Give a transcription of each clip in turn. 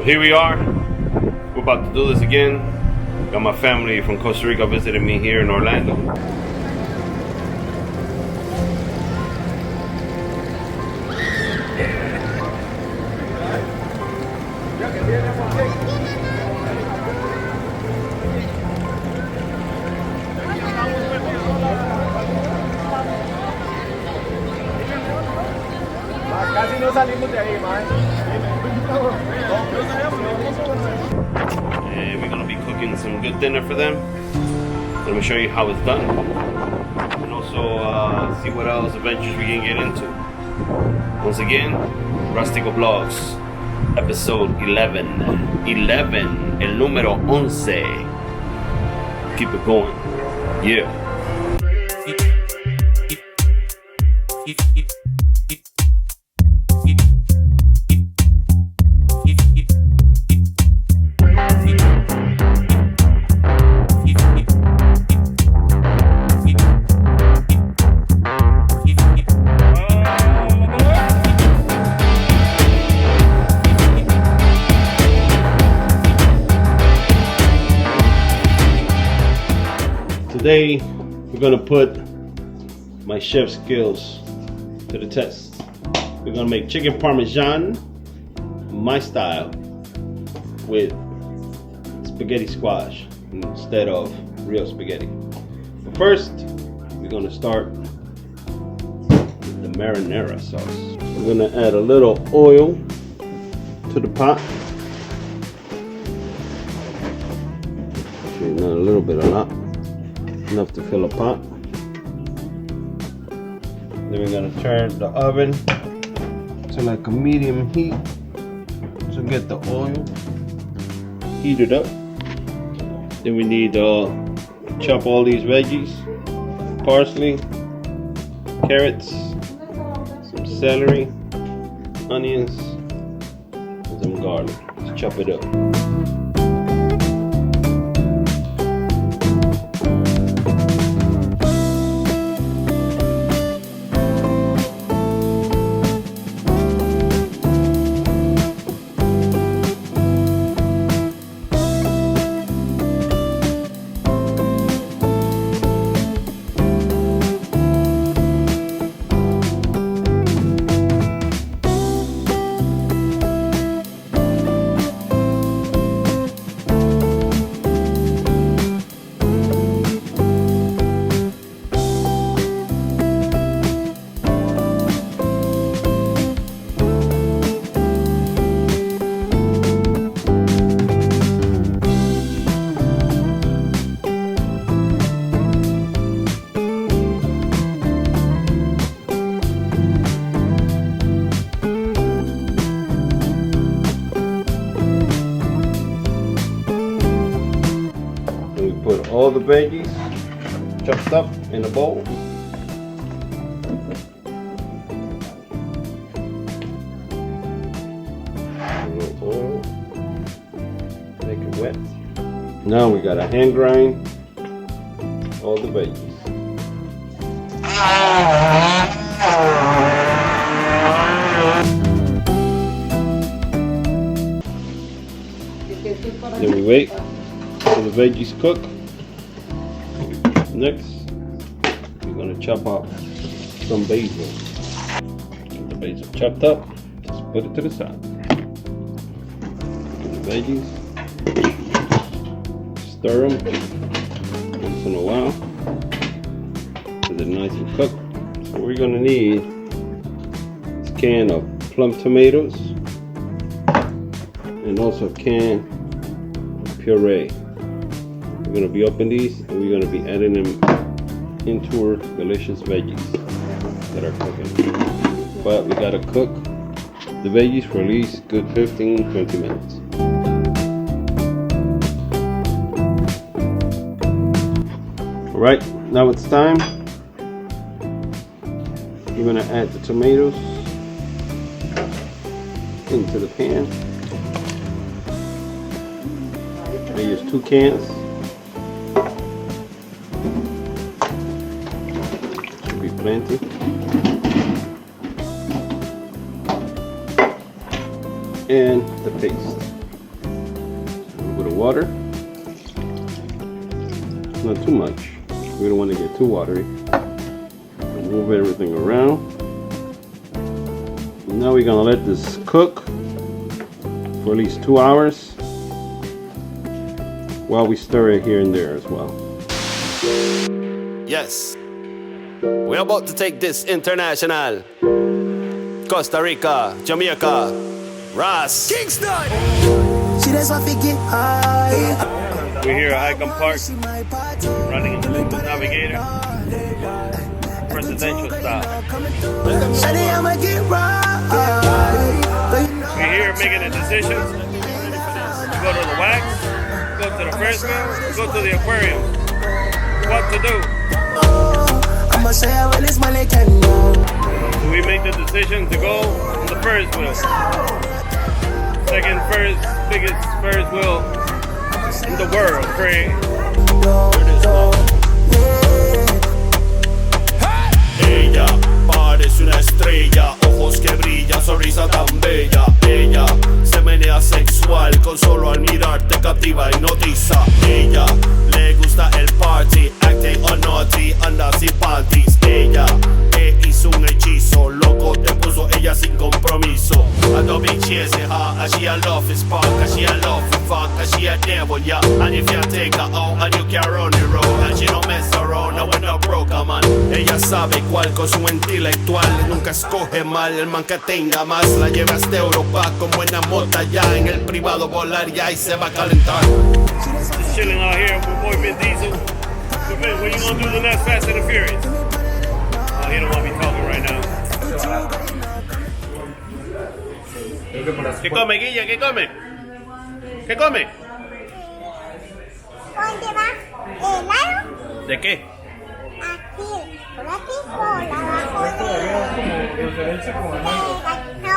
Here we are. We're about to do this again. Got my family from Costa Rica visiting me here in Orlando. Casi no salimos de ahí, man. And we're gonna be cooking some good dinner for them. Let me show you how it's done, and also see what else adventures we can get into. Once again, Rastico Vlogs, episode 11, el número 11. Keep it going, yeah. Today, we're gonna put my chef skills to the test. We're gonna make chicken parmesan, my style, with spaghetti squash instead of real spaghetti. But first, we're gonna start with the marinara sauce. We're gonna add a little oil to the pot. Actually, not a little bit, a lot. Enough to fill a pot. Then we're gonna turn the oven to like a medium heat to get the oil heated up. Then we need to chop all these veggies: parsley, carrots, some celery, onions, and some garlic. Let's chop it up. Put all the veggies chopped up in a bowl. A little oil, make it wet. Now we gotta hand grind all the veggies. Then we wait till the veggies cook. Next, we're gonna chop up some basil. Get the basil chopped up, just put it to the side. And the veggies, stir them once in a while so they're nice and cooked. So we're gonna need this can of plum tomatoes and also a can of puree. We're going to be opening these and we're going to be adding them into our delicious veggies that are cooking. But we got to cook the veggies for at least good 15-20 minutes. Alright, now it's time. We're going to add the tomatoes into the pan. I use 2 cans. Plenty. And the paste. bit of water. Not too much. We don't want to get too watery. Move everything around. Now we're gonna let this cook for at least 2 hours while we stir it here and there as well. Yes, we're about to take this international. Costa Rica, Jamaica, Ras. Kingston! We're here at Wellcome Park, running into the Navigator, presidential style. We're here making a decision. Go to the wax, go to the Ferris wheel, go to the aquarium. What to do? We make the decision to go on the Ferris wheel. Second biggest Ferris wheel in the world, Craig. Ella parece una estrella, ojos que brillan, sonrisa tan bella. Ella se menea sexual, con solo al mirarte captiva y hipnotiza. Ella le gusta el party, acting or naughty, anda sin panties. Ella hizo un hechizo, loco te puso ella sin compromiso. I don't be chasing her, and she a love is spark, and she a love is fuck, and she a devil, yeah. And if you take her out, and you can run the road, and she don't mess around, no when no broke a man. Ella sabe cuál con su intelectual, nunca escoge mal el man que tenga más. La lleva hasta Europa con buena mota, ya en el privado volar ya y se va a calentar. Just chilling out here with boy Vin Diesel. So Vin, when you gonna do the next Fast and the Furious? Oh, he don't want me talking right now. ¿Qué come, Guilla? ¿Qué come? ¿Qué come? ¿Dónde va? ¿Helado? ¿De qué? Aquí, por aquí, por abajo de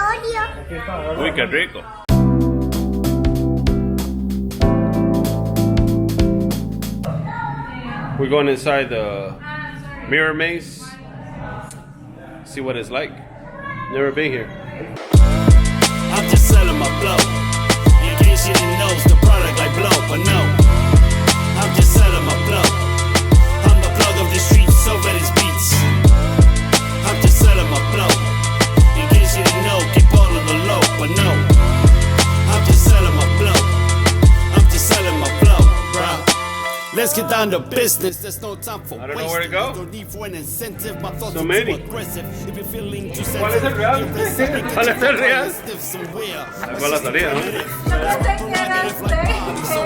Oreo. Uy, qué rico. We're going inside the mirror maze. See what it's like. Never been here. I'm just selling my flow. In case you didn't know, it's the product I blow, but no. I'm just selling my flow. I'm the plug of the streets, so these beats. I'm just selling my flow. In case you didn't know, keep all of the low, but no. I'm just selling my flow. I'm just selling my flow, bro. Let's get down to business. There's no time for I don't know where to go. no need for an incentive. My thoughts So are many. too aggressive. If you're feeling too ¿Cuál es el real? ¿Cuál es el real? somewhere. ¿Cuál la salida, no? Yo pensé que era usted,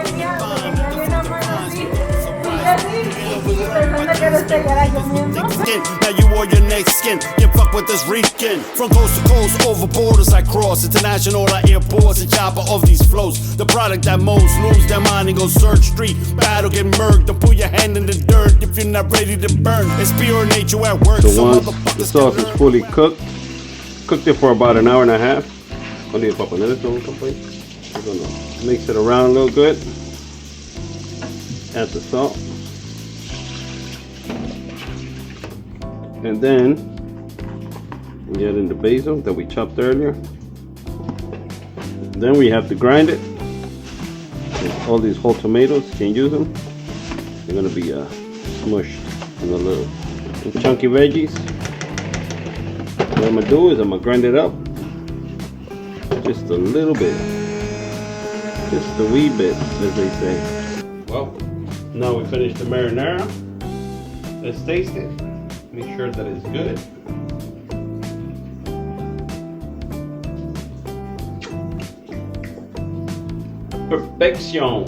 tenía bien amarradito. Y así, pensando que era usted, era yo mismo. Now you are your next skin. Get fucked with this weekend. From coast to coast, over borders I cross. International airports, and chopper of these flows. The product that most lose their mind and go search street. Battle get murked. Don't put your hand in the dirt if you're not ready to burn. It's pure nature at work. So once the sauce is fully cooked it for about an hour and a half. We're gonna mix it around a little good. Add the salt. And then we add in the basil that we chopped earlier. Then we have to grind it. All these whole tomatoes, you can use them. They're gonna be smushed in a little chunky veggies. What I'm gonna do is I'm gonna grind it up just a little bit, just a wee bit, as they say. Well, now we finished the marinara. Let's taste it. Make sure that it's good. Perfection.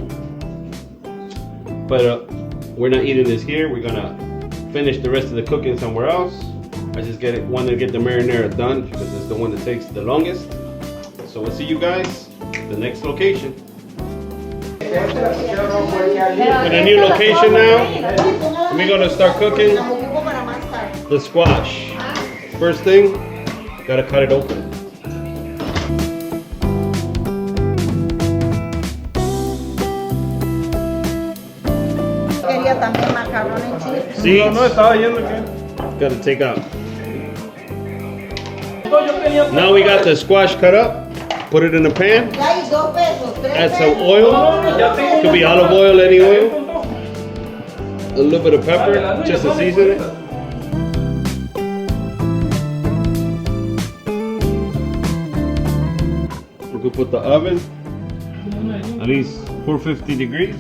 But we're not eating this here. We're gonna finish the rest of the cooking somewhere else. I just want to get the marinara done because it's the one that takes the longest. So we'll see you guys at the next location. In a new location now, we're gonna start cooking the squash. First thing, gotta cut it open. Quería también macarrón en chile. See? Gotta take out. Now we got the squash cut up. Put it in the pan. Ya hay 2 pesos. add some oil. Could be olive oil, any oil. A little bit of pepper, just to season it. We could put the oven at least 450 degrees.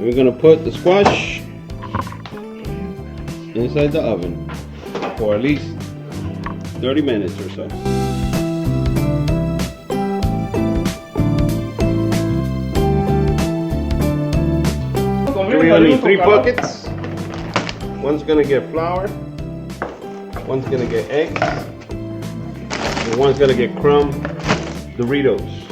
We're gonna put the squash inside the oven for at least 30 minutes or so. We only need 3 buckets. One's gonna get flour, one's gonna get eggs, and one's gonna get crumb Doritos.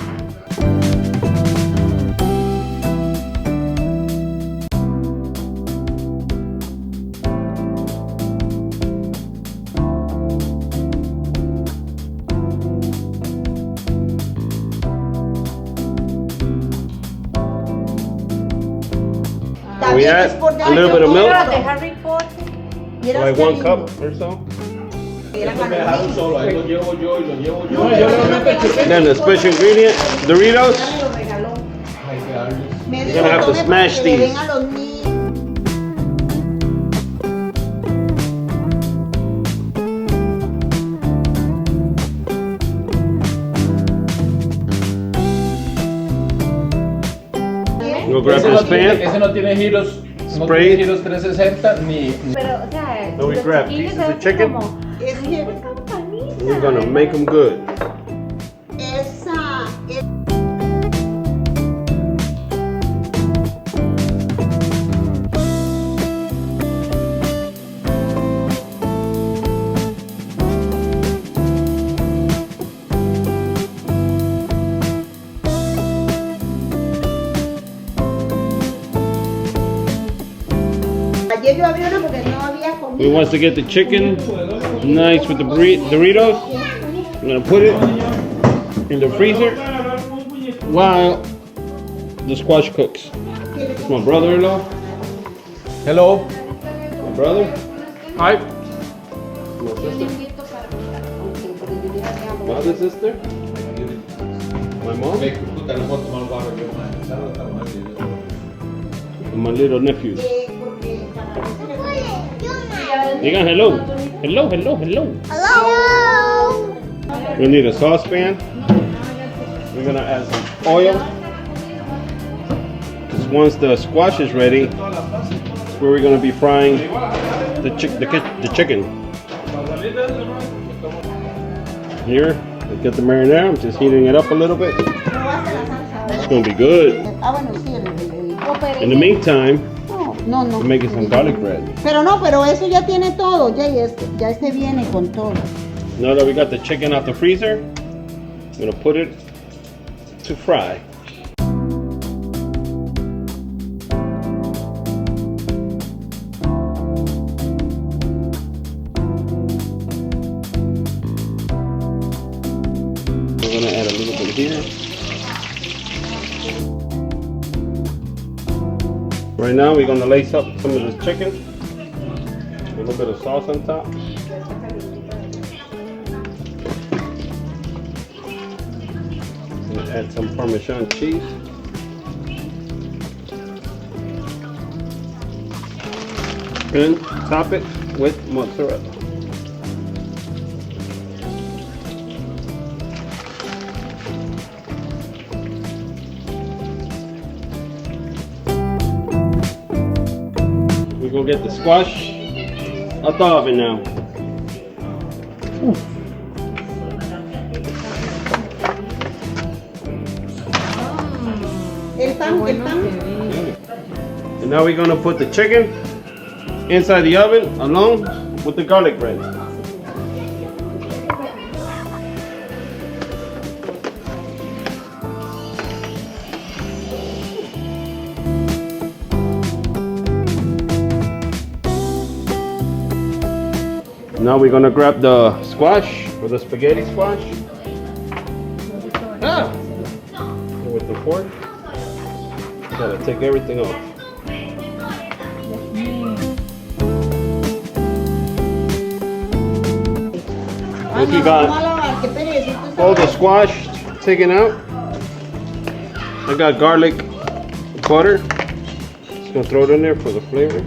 We add a little bit of milk, like 1 cup or so. Then the special ingredient, Doritos. You're gonna have to smash these. We'll grab this pan. Ese no tiene giros. No Spray. tiene giros 360 ni. Pero, o sea, So we los grab chiquillos pieces of hacen chicken. como, "Ay, esta campanita". We're gonna make them good. Ayer yo abrí una porque no había We comido. want to get the chicken nice with the Doritos. I'm gonna put it in the freezer while the squash cooks. It's my brother-in-law, Hello. my brother, Hi. my sister, my other sister, my mom, and my little nephews. Digan hello. Hello, hello, hello. Hello. We'll need a saucepan. We're gonna add some oil. Because once the squash is ready, that's where we're gonna be frying the chicken. Here, we get the marinara. I'm just heating it up a little bit. It's gonna be good. Ah, bueno, sí, In the meantime, no, no. we're making some garlic bread. Pero no, pero eso ya tiene todo, ya este viene con todo. Now that we got the chicken out the freezer, I'm gonna put it to fry. We're gonna add a little bit here. Right now we're gonna lace up some of this chicken. A little bit of sauce on top. Gonna add some Parmesan cheese. And top it with mozzarella. We're gonna get the squash out the oven now. El pan. And now we're gonna put the chicken inside the oven along with the garlic bread. Now we're gonna grab the squash, or the spaghetti squash. With the fork. Gotta take everything off. Once we got all the squash taken out, I got garlic butter. Just gonna throw it in there for the flavor.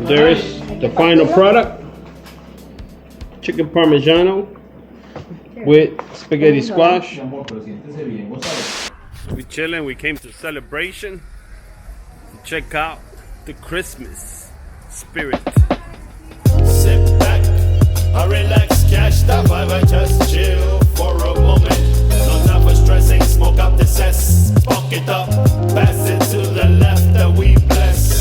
There is the final product, chicken parmigiano with spaghetti squash. We chilling, we came to celebration to check out the Christmas spirit. Sit back, I relax, catch that vibe, I just chill for a moment. No time for stressing, smoke out the cess, fuck it up, pass it to the left that we bless.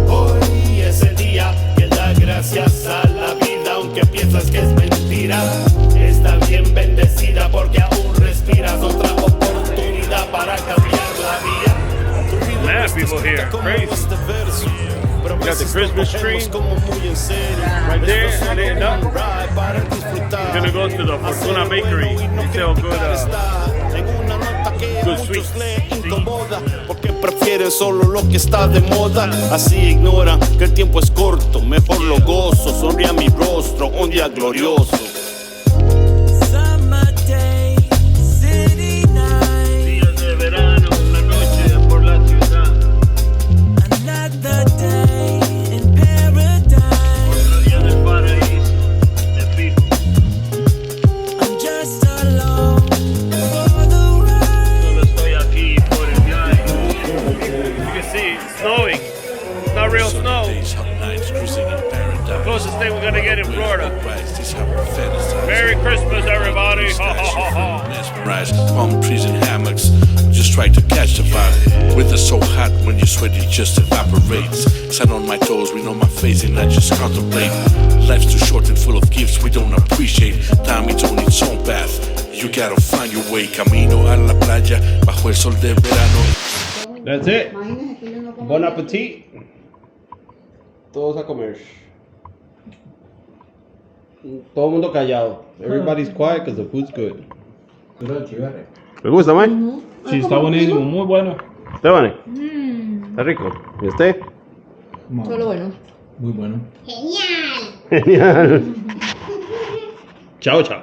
Hoy es el día que da gracias a la vida, aunque piensas que es mentira. Está bien bendecida porque aún respiras, otra oportunidad para cambiar la vida. Mad people here, crazy. Got the Christmas tree right there, lit up. We're gonna go to the Fortuna Bakery. They sell good sweets. Porque prefieren solo lo que está de moda. Así ignoran que el tiempo es corto. Mejor lo gozo, sonríe a mi rostro. Un día glorioso. Días de verano, una noche por la ciudad. Otro día del paraíso, de fijo. Solo estoy aquí por el viaje. You can see it's snowing. It's not real snow. The closest thing we're gonna get in Florida. Merry Christmas, everybody! Ha ha ha ha! Palm trees and hammocks, just try to catch the vibe. Weather so hot when you sweat it just evaporates. Sat on my toes, we know my face and I just contemplate. Life's too short and full of gifts we don't appreciate. Time it's on its own path. You gotta find your way. Camino a la playa bajo el sol de verano. That's it. Bon appetit. Todos a comer. Todo el mundo callado. Everybody's quiet because the food's good. ¿Me gusta, Mike? Sí, está buenísimo, muy bueno. ¿Está bueno? ¿Está rico? ¿Y usted? Solo bueno. Muy bueno. Genial. Genial. Chao, chao.